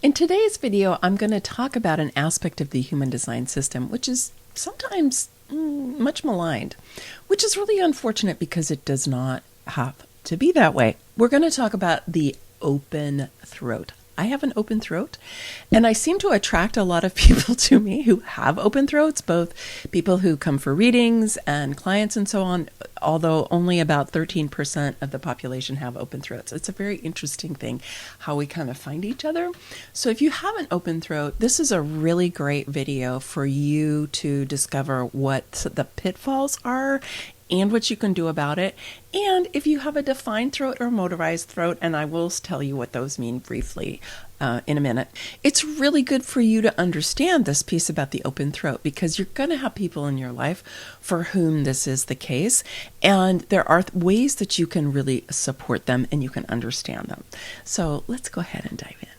In today's video, I'm going to talk about an aspect of the human design system, which is sometimes much maligned, which is really unfortunate because it does not have to be that way. We're going to talk about the open throat. I have an open throat, and I seem to attract a lot of people to me who have open throats, both people who come for readings and clients and so on, although only about 13% of the population have open throats. It's a very interesting thing how we kind of find each other. So if you have an open throat, this is a really great video for you to discover what the pitfalls are and what you can do about it. And if you have a defined throat or motorized throat, and I will tell you what those mean briefly in a minute, it's really good for you to understand this piece about the open throat because you're going to have people in your life for whom this is the case. And there are ways that you can really support them and you can understand them. So let's go ahead and dive in.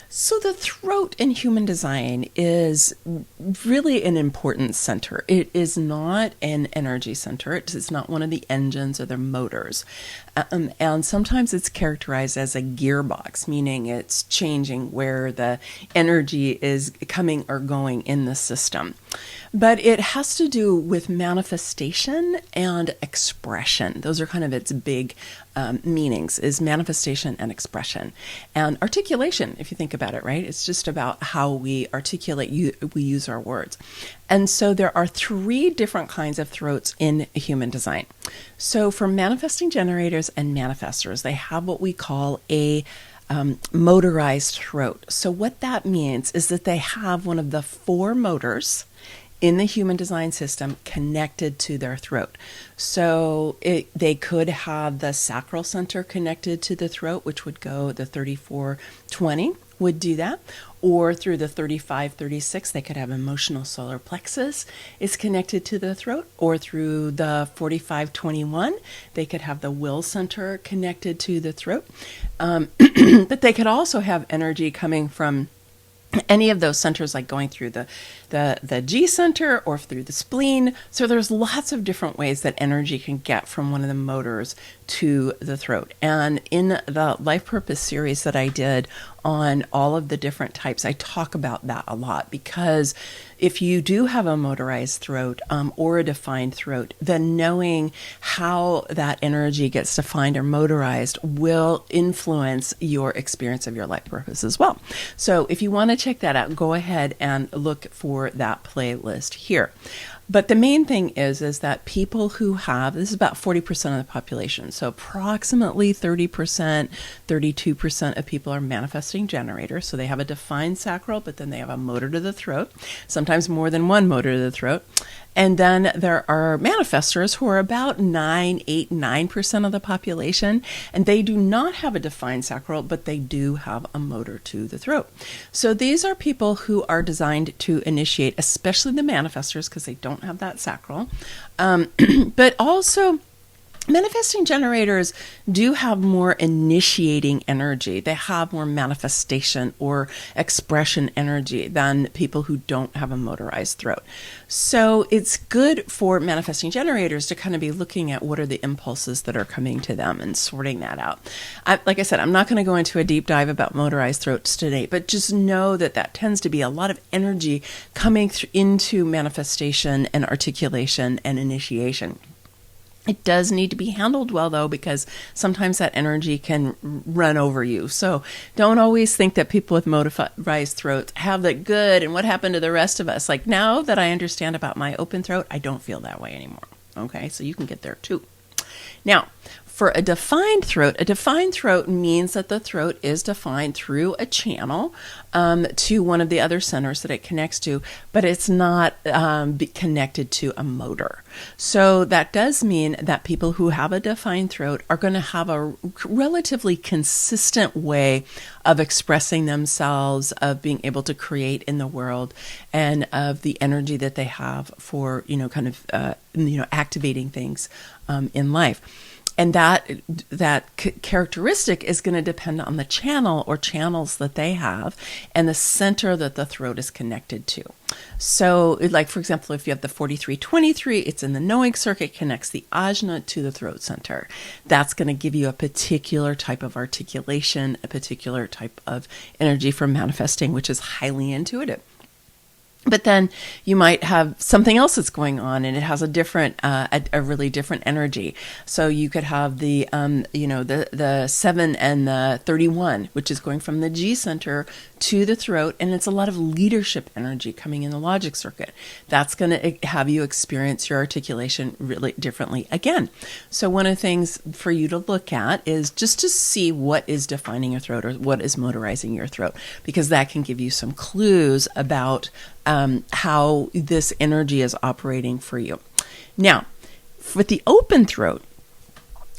So the throat in human design is really an important center. It is not an energy center. It is not one of the engines or the motors. And sometimes it's characterized as a gearbox, meaning it's changing where the energy is coming or going in the system. But it has to do with manifestation and expression. Those are kind of its big meanings, is manifestation and expression. And articulation, if you think about it, right? It's just about how we articulate, we use our words. And so there are three different kinds of throats in human design. So for manifesting generators and manifestors, they have what we call a motorized throat. So what that means is that they have one of the four motors in the human design system connected to their throat. So they could have the sacral center connected to the throat, which would go the 3420 would do that, or through the 3536 they could have emotional solar plexus is connected to the throat, or through the 4521 they could have the will center connected to the throat. But they could also have energy coming from any of those centers, like going through the G center or through the spleen. So there's lots of different ways that energy can get from one of the motors to the throat. And in the Life Purpose series that I did on all of the different types, I talk about that a lot, because if you do have a motorized throat or a defined throat, then knowing how that energy gets defined or motorized will influence your experience of your life purpose as well. So if you want to check that out, go ahead and look for that playlist here. But the main thing is that people who have, this is about 40% of the population, so approximately 30%, 32% of people are manifesting generators. So they have a defined sacral, but then they have a motor to the throat, sometimes more than one motor to the throat. And then there are manifestors who are about 9% of the population, and they do not have a defined sacral, but they do have a motor to the throat. So these are people who are designed to initiate, especially the manifestors, because they don't have that sacral, but also manifesting generators do have more initiating energy. They have more manifestation or expression energy than people who don't have a motorized throat. So it's good for manifesting generators to kind of be looking at what are the impulses that are coming to them and sorting that out. Like I said, I'm not going to go into a deep dive about motorized throats today, but just know that that tends to be a lot of energy coming into manifestation and articulation and initiation. It does need to be handled well, though, because sometimes that energy can run over you. So don't always think that people with motorized throats have that good and what happened to the rest of us. Like, now that I understand about my open throat, I don't feel that way anymore. Okay, so you can get there too. Now, for a defined throat means that the throat is defined through a channel to one of the other centers that it connects to, but it's not connected to a motor. So that does mean that people who have a defined throat are going to have a relatively consistent way of expressing themselves, of being able to create in the world, and of the energy that they have for, activating things in life. And that characteristic is going to depend on the channel or channels that they have and the center that the throat is connected to. So, like, for example, if you have the 4323, it's in the knowing circuit, connects the ajna to the throat center. That's going to give you a particular type of articulation, a particular type of energy for manifesting, which is highly intuitive. But then you might have something else that's going on, and it has a different, a really different energy. So you could have the 7 and the 31, which is going from the G center to the throat, and it's a lot of leadership energy coming in the logic circuit. That's going to have you experience your articulation really differently again. So one of the things for you to look at is just to see what is defining your throat or what is motorizing your throat, because that can give you some clues about how this energy is operating for you. Now, with the open throat,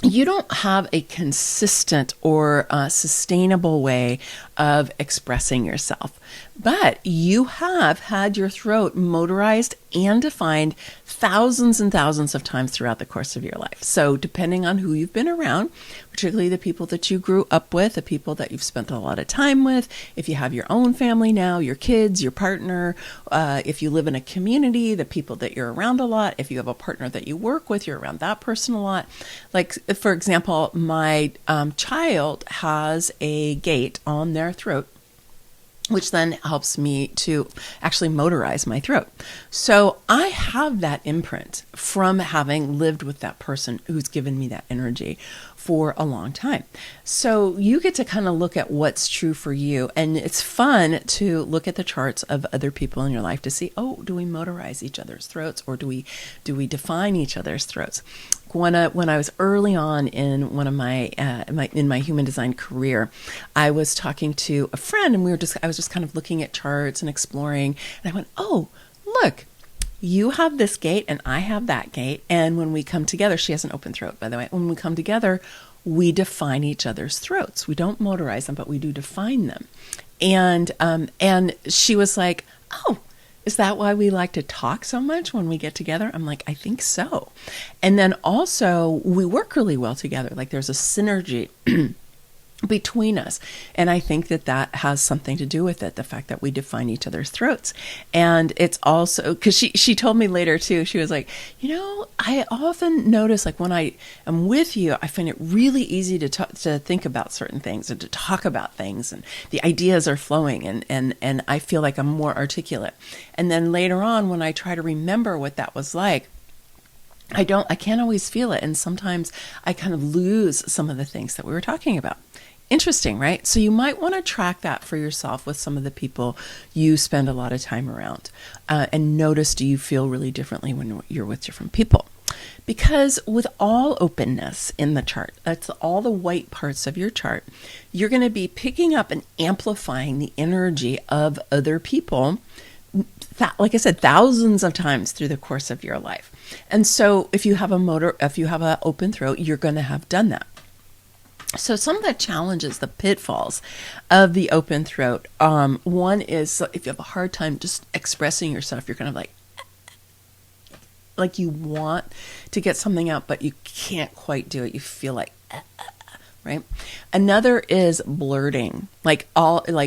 you don't have a consistent or sustainable way of expressing yourself, but you have had your throat motorized and defined thousands and thousands of times throughout the course of your life. So depending on who you've been around, particularly the people that you grew up with, the people that you've spent a lot of time with, if you have your own family now, your kids, your partner, if you live in a community, the people that you're around a lot, if you have a partner that you work with, you're around that person a lot. Like, for example, my child has a gate on their throat, which then helps me to actually motorize my throat. So I have that imprint from having lived with that person who's given me that energy for a long time. So you get to kind of look at what's true for you. And it's fun to look at the charts of other people in your life to see, oh, do we motorize each other's throats, or do we define each other's throats? When I was early on in one of my human design career, I was talking to a friend, and I was just kind of looking at charts and exploring, and I went, oh, look, you have this gate and I have that gate, and when we come together, she has an open throat, by the way, when we come together, we define each other's throats. We don't motorize them, but we do define them. And she was like, oh, is that why we like to talk so much when we get together? I'm like, I think so. And then also, we work really well together. Like, there's a synergy between us. And I think that has something to do with it, the fact that we define each other's throats. And it's also, because she told me later too, she was like, I often notice, like, when I am with you, I find it really easy to think about certain things and to talk about things, and the ideas are flowing, and I feel like I'm more articulate. And then later on, when I try to remember what that was like, I can't always feel it. And sometimes I kind of lose some of the things that we were talking about. Interesting, right? So you might want to track that for yourself with some of the people you spend a lot of time around, and notice, do you feel really differently when you're with different people? Because with all openness in the chart, that's all the white parts of your chart, you're going to be picking up and amplifying the energy of other people, like I said, thousands of times through the course of your life. And so if you have an open throat, you're going to have done that. So some of the challenges, the pitfalls of the open throat, one is, if you have a hard time just expressing yourself, you're kind of like you want to get something out, but you can't quite do it. You feel like, right? Another is blurting,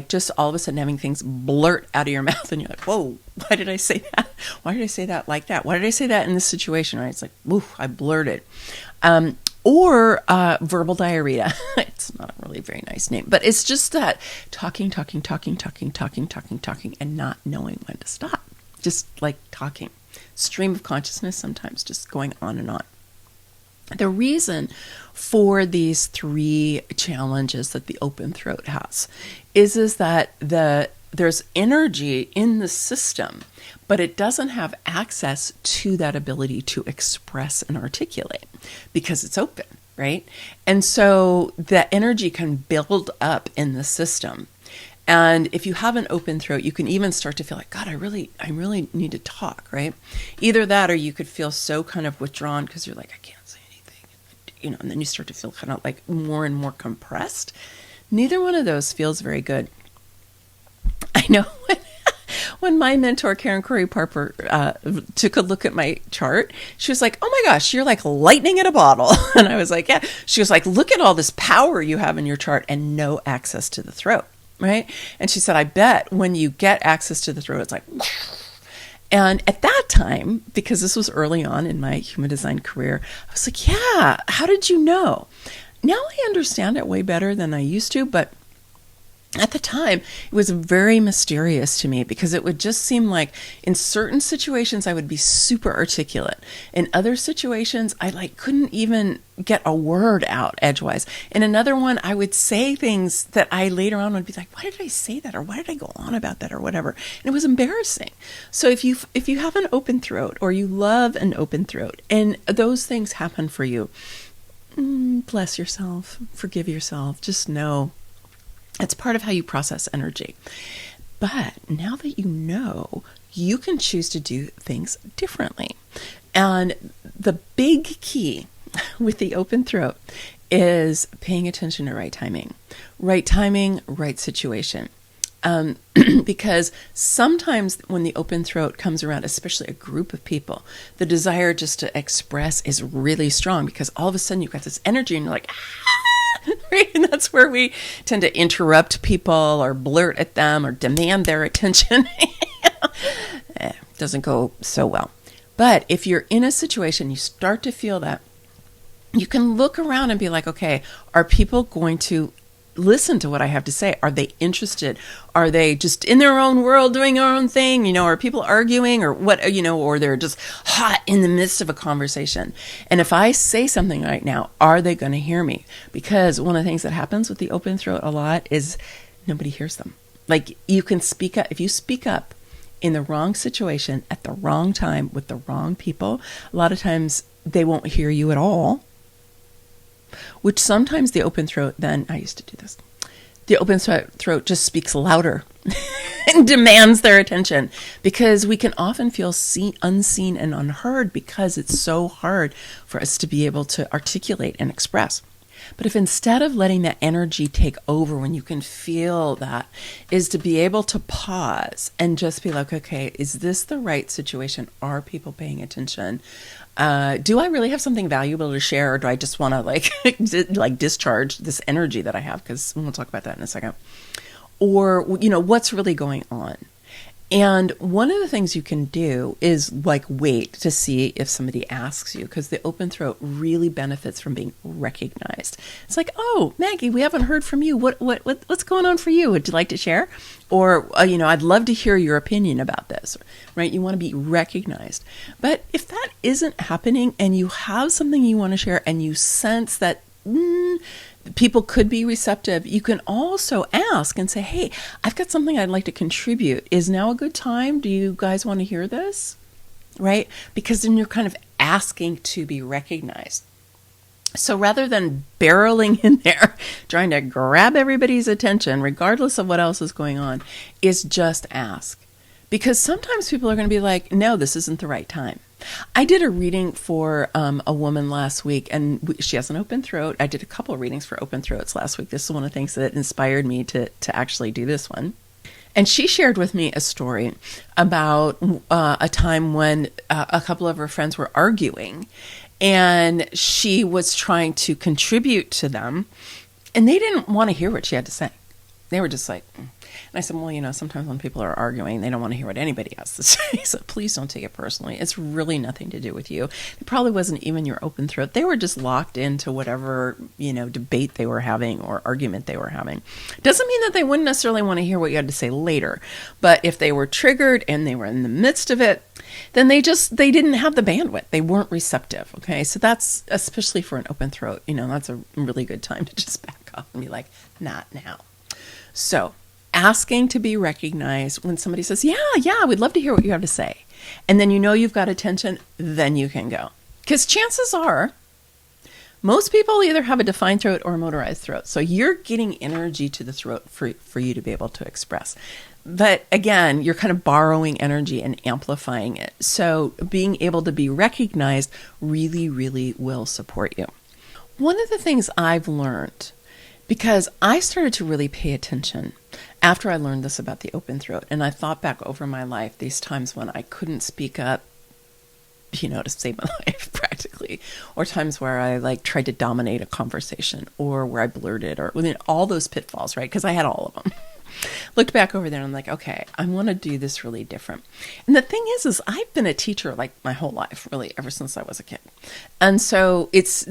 just all of a sudden having things blurt out of your mouth, and you're like, whoa, why did I say that? Why did I say that like that? Why did I say that in this situation, right? It's like, woof, I blurted. Or verbal diarrhea. It's not a really very nice name, but it's just that talking, and not knowing when to stop. Just like talking. Stream of consciousness sometimes just going on and on. The reason for these three challenges that the open throat has is that there's energy in the system, but it doesn't have access to that ability to express and articulate because it's open, right? And so that energy can build up in the system. And if you have an open throat, you can even start to feel like, God, I really need to talk, right? Either that, or you could feel so kind of withdrawn because you're like, I can't say anything, and then you start to feel kind of like more and more compressed. Neither one of those feels very good. I know when my mentor, Karen Curry Parker, took a look at my chart, she was like, oh my gosh, you're like lightning in a bottle. And I was like, yeah. She was like, look at all this power you have in your chart and no access to the throat, right? And she said, I bet when you get access to the throat, it's like... And at that time, because this was early on in my human design career, I was like, yeah, how did you know? Now I understand it way better than I used to, but at the time, it was very mysterious to me because it would just seem like in certain situations, I would be super articulate. In other situations, I couldn't even get a word out edgewise. In another one, I would say things that I later on would be like, why did I say that? Or why did I go on about that or whatever? And it was embarrassing. So if you have an open throat or you love an open throat and those things happen for you, bless yourself, forgive yourself, just know it's part of how you process energy. But now that you know, you can choose to do things differently. And the big key with the open throat is paying attention to right timing, right situation. Because sometimes when the open throat comes around, especially a group of people, the desire just to express is really strong because all of a sudden you've got this energy and you're like, right? And that's where we tend to interrupt people or blurt at them or demand their attention. Doesn't go so well. But if you're in a situation, you start to feel that, you can look around and be like, okay, are people going to listen to what I have to say? Are they interested? Are they just in their own world doing their own thing? Are people arguing or what, or they're just hot in the midst of a conversation? And if I say something right now, are they going to hear me? Because one of the things that happens with the open throat a lot is nobody hears them. Like you can speak up. If you speak up in the wrong situation at the wrong time with the wrong people, a lot of times they won't hear you at all. Which sometimes the open throat, then I used to do this. The open throat just speaks louder and demands their attention because we can often feel unseen and unheard because it's so hard for us to be able to articulate and express. But if instead of letting that energy take over when you can feel that, is to be able to pause and just be like, okay, is this the right situation? Are people paying attention? Do I really have something valuable to share, or do I just want to discharge this energy that I have? Because we'll talk about that in a second. Or, what's really going on? And one of the things you can do is wait to see if somebody asks you, because the open throat really benefits from being recognized. It's like, oh, Maggie, we haven't heard from you. What's going on for you? Would you like to share? Or, I'd love to hear your opinion about this, right? You want to be recognized. But if that isn't happening and you have something you want to share and you sense that people could be receptive, you can also ask and say, hey, I've got something I'd like to contribute. Is now a good time? Do you guys want to hear this? Right? Because then you're kind of asking to be recognized. So rather than barreling in there, trying to grab everybody's attention, regardless of what else is going on, is just ask. Because sometimes people are going to be like, no, this isn't the right time. I did a reading for a woman last week, and she has an open throat. I did a couple of readings for open throats last week. This is one of the things that inspired me to actually do this one. And she shared with me a story about a time when a couple of her friends were arguing, and she was trying to contribute to them, and they didn't want to hear what she had to say. They were just like... And I said, well, sometimes when people are arguing, they don't want to hear what anybody has to say. So please don't take it personally. It's really nothing to do with you. It probably wasn't even your open throat. They were just locked into whatever, debate they were having or argument they were having. Doesn't mean that they wouldn't necessarily want to hear what you had to say later. But if they were triggered and they were in the midst of it, then they didn't have the bandwidth. They weren't receptive. Okay. So that's, especially for an open throat, that's a really good time to just back off and be like, not now. So, asking to be recognized when somebody says, yeah, we'd love to hear what you have to say. And then you've got attention, then you can go. Because chances are, most people either have a defined throat or a motorized throat. So you're getting energy to the throat for you to be able to express. But again, you're kind of borrowing energy and amplifying it. So being able to be recognized really, really will support you. One of the things I've learned, because I started to really pay attention after I learned this about the open throat, and I thought back over my life, these times when I couldn't speak up, to save my life practically, or times where I tried to dominate a conversation, or where I blurted, or all those pitfalls, right? Because I had all of them. Looked back over there and I'm like, okay, I want to do this really different. And the thing is I've been a teacher my whole life, really, ever since I was a kid. And so it's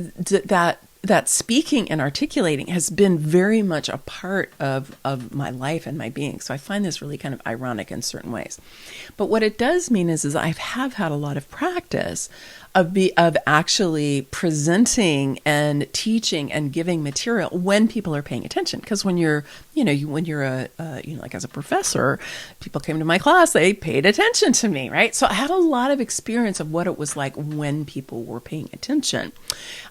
that speaking and articulating has been very much a part of my life and my being. So I find this really kind of ironic in certain ways. But what it does mean is I have had a lot of practice of actually presenting and teaching and giving material when people are paying attention. Because when you're as a professor, people came to my class, they paid attention to me, right? So I had a lot of experience of what it was like when people were paying attention.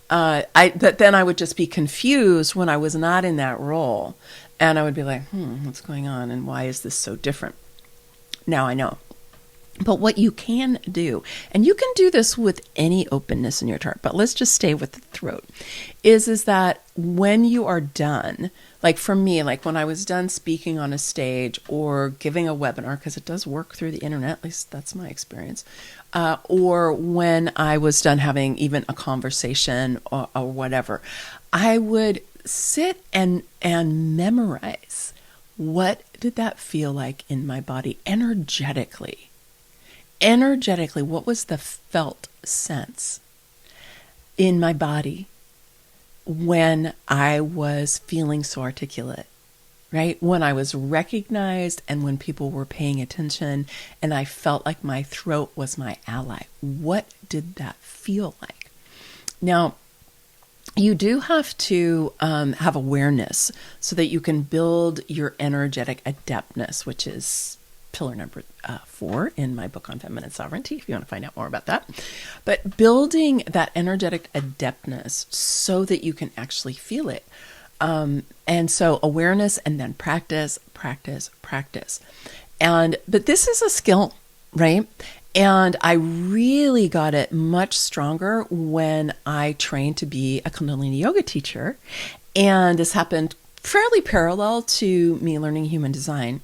But then I would just be confused when I was not in that role. And I would be like, what's going on? And why is this so different? Now I know. But what you can do, and you can do this with any openness in your chart, but let's just stay with the throat, is that when you are done, like for me, when I was done speaking on a stage or giving a webinar, because it does work through the internet, at least that's my experience, or when I was done having even a conversation or whatever, I would sit and memorize, what did that feel like in my body energetically? Energetically, what was the felt sense in my body when I was feeling so articulate, right? When I was recognized and when people were paying attention and I felt like my throat was my ally. What did that feel like? Now, you do have to have awareness so that you can build your energetic adeptness, which is pillar number 4 in my book on feminine sovereignty, if you want to find out more about that. But building that energetic adeptness so that you can actually feel it. And so awareness and then practice. But this is a skill, right? And I really got it much stronger when I trained to be a Kundalini yoga teacher. And this happened fairly parallel to me learning human design.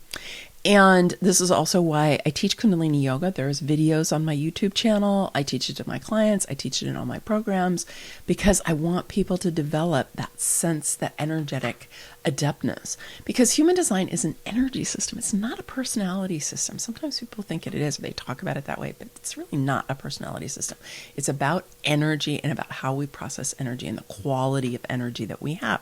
And this is also why I teach Kundalini Yoga. There's videos on my YouTube channel. I teach it to my clients. I teach it in all my programs because I want people to develop that sense, that energetic adeptness. Because human design is an energy system. It's not a personality system. Sometimes people think it is, or they talk about it that way, but it's really not a personality system. It's about energy and about how we process energy and the quality of energy that we have.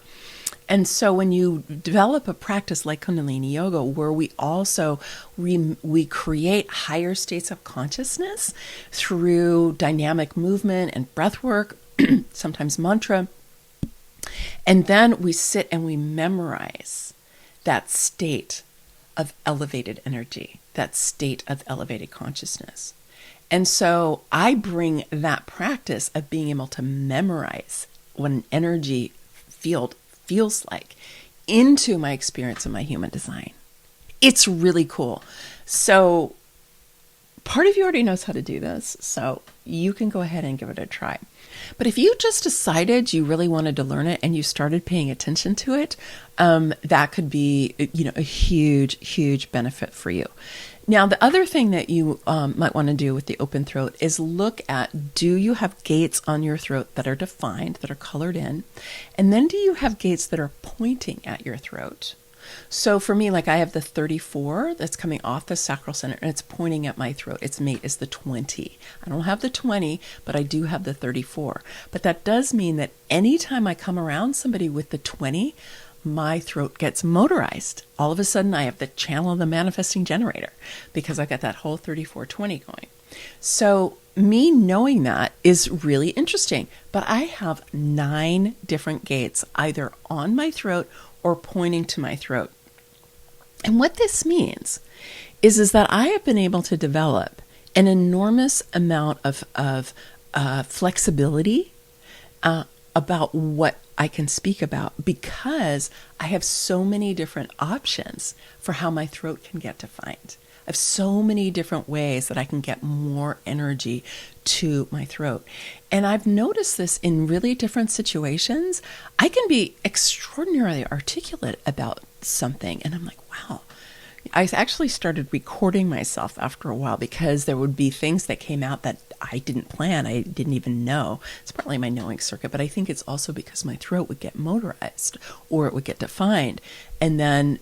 And so when you develop a practice like Kundalini Yoga, where we also we create higher states of consciousness through dynamic movement and breath work, sometimes mantra, and then we sit and we memorize that state of elevated energy, that state of elevated consciousness. And so I bring that practice of being able to memorize what an energy field feels like into my experience in my human design. It's really cool. So part of you already knows how to do this, so you can go ahead and give it a try. But if you just decided you really wanted to learn it and you started paying attention to it, that could be, a huge, huge benefit for you. Now, the other thing that you might want to do with the open throat is look at, do you have gates on your throat that are defined, that are colored in? And then do you have gates that are pointing at your throat? So for me, I have the 34 that's coming off the sacral center and it's pointing at my throat. Its mate is the 20. I don't have the 20, but I do have the 34. But that does mean that anytime I come around somebody with the 20, my throat gets motorized. All of a sudden, I have the channel of the manifesting generator because I got that whole 34-20 going. So me knowing that is really interesting. But I have 9 different gates either on my throat or pointing to my throat. And what this means is that I have been able to develop an enormous amount of flexibility about what I can speak about because I have so many different options for how my throat can get defined. I have so many different ways that I can get more energy to my throat. And I've noticed this in really different situations. I can be extraordinarily articulate about something. And I'm like, wow, I actually started recording myself after a while because there would be things that came out that I didn't plan. I didn't even know. It's partly my knowing circuit, but I think it's also because my throat would get motorized or it would get defined. And then,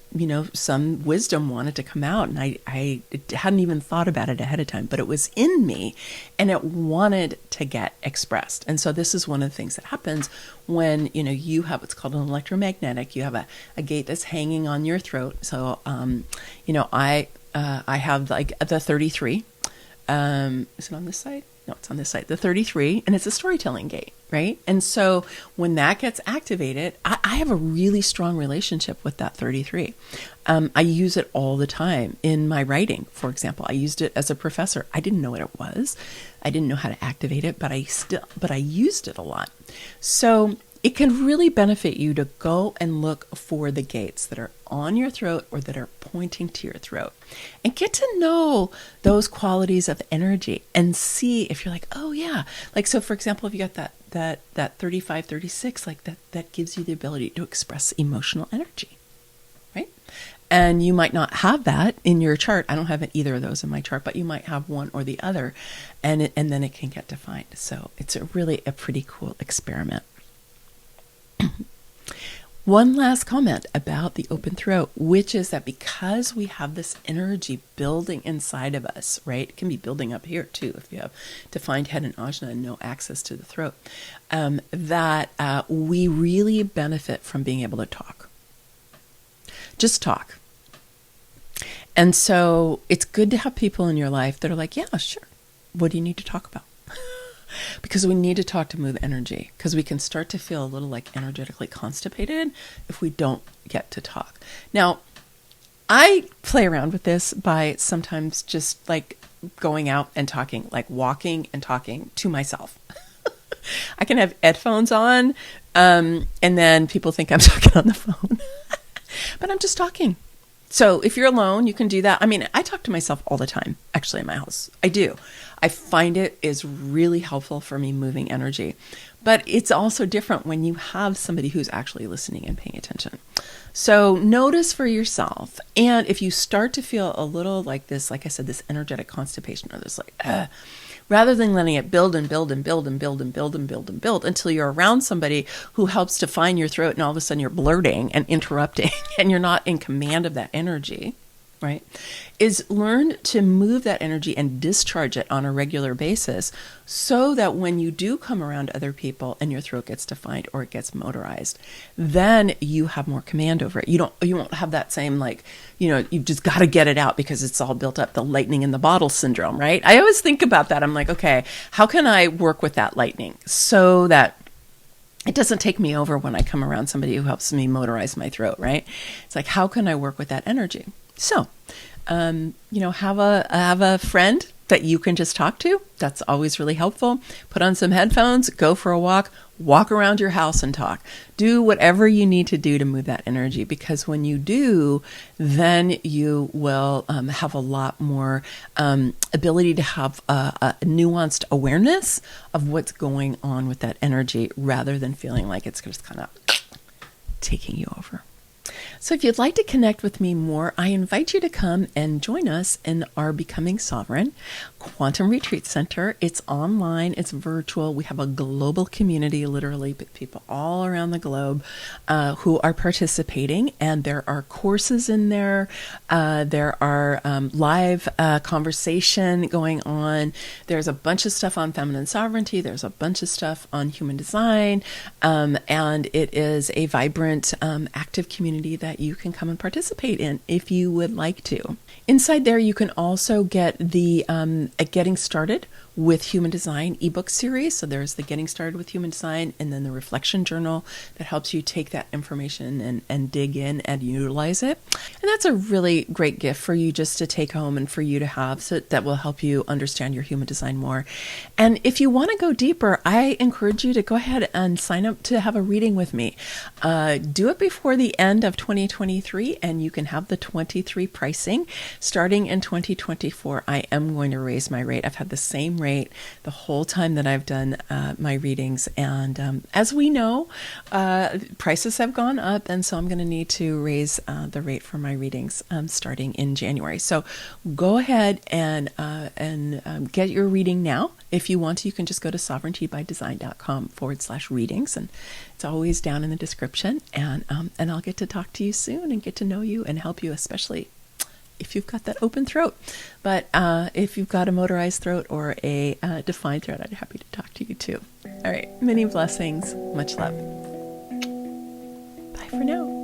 some wisdom wanted to come out, and I hadn't even thought about it ahead of time, but it was in me and it wanted to get expressed. And so this is one of the things that happens when, you have what's called an electromagnetic. You have a gate that's hanging on your throat. So, I have like the 33. Is it on this side? No, it's on this side. The 33, and it's a storytelling gate, right? And so when that gets activated, I have a really strong relationship with that 33. I use it all the time in my writing. For example, I used it as a professor. I didn't know what it was. I didn't know how to activate it, but I used it a lot. So it can really benefit you to go and look for the gates that are on your throat or that are pointing to your throat and get to know those qualities of energy and see if you're like, oh yeah. Like, so for example, if you got that 35, 36, like that gives you the ability to express emotional energy, right? And you might not have that in your chart. I don't have either of those in my chart, but you might have one or the other, and then it can get defined. So it's really a pretty cool experiment. One last comment about the open throat, which is that because we have this energy building inside of us, right? It can be building up here too if you have defined head and ajna and no access to the throat, that we really benefit from being able to talk. Just talk. And so it's good to have people in your life that are like, yeah, sure. What do you need to talk about? Because we need to talk to move energy, because we can start to feel a little like energetically constipated if we don't get to talk. Now, I play around with this by sometimes just like going out and talking, like walking and talking to myself. I can have headphones on, and then people think I'm talking on the phone, but I'm just talking. So if you're alone, you can do that. I mean, I talk to myself all the time, actually, in my house. I do. I find it is really helpful for me moving energy. But it's also different when you have somebody who's actually listening and paying attention. So notice for yourself. And if you start to feel a little like this, like I said, this energetic constipation or this like, rather than letting it build and build and build and build and build and build and build until you're around somebody who helps define your throat and all of a sudden you're blurting and interrupting and you're not in command of that energy, right? Is learn to move that energy and discharge it on a regular basis so that when you do come around other people and your throat gets defined or it gets motorized, then you have more command over it. You won't have that same like, you've just got to get it out because it's all built up, the lightning in the bottle syndrome, right? I always think about that. I'm like, okay, how can I work with that lightning so that it doesn't take me over when I come around somebody who helps me motorize my throat, right? It's like, how can I work with that energy? So, have a friend that you can just talk to. That's always really helpful. Put on some headphones, go for a walk around your house and talk. Do whatever you need to do to move that energy, because when you do, then you will have a lot more ability to have a nuanced awareness of what's going on with that energy rather than feeling like it's just kind of taking you over. So if you'd like to connect with me more, I invite you to come and join us in our Becoming Sovereign Quantum Retreat Center. It's online, it's virtual. We have a global community, literally people all around the globe who are participating, and there are courses in there. There are live conversation going on. There's a bunch of stuff on feminine sovereignty. There's a bunch of stuff on human design, and it is a vibrant, active community that you can come and participate in if you would like to. Inside there, you can also get the Getting Started with Human Design ebook series. So there's the Getting Started with Human Design and then the Reflection Journal that helps you take that information and dig in and utilize it. And that's a really great gift for you just to take home and for you to have, so that will help you understand your human design more. And if you want to go deeper, I encourage you to go ahead and sign up to have a reading with me. Do it before the end of 2023 and you can have the 23 pricing. Starting in 2024, I am going to raise my rate. I've had the same rate rate the whole time that I've done my readings. And as we know, prices have gone up, and so I'm going to need to raise the rate for my readings starting in January. So go ahead and get your reading now. If you want to, you can just go to sovereigntybydesign.com/readings, and it's always down in the description. And I'll get to talk to you soon and get to know you and help you, especially if you've got that open throat. But if you've got a motorized throat or a defined throat, I'd be happy to talk to you too. All right, many blessings, much love. Bye for now.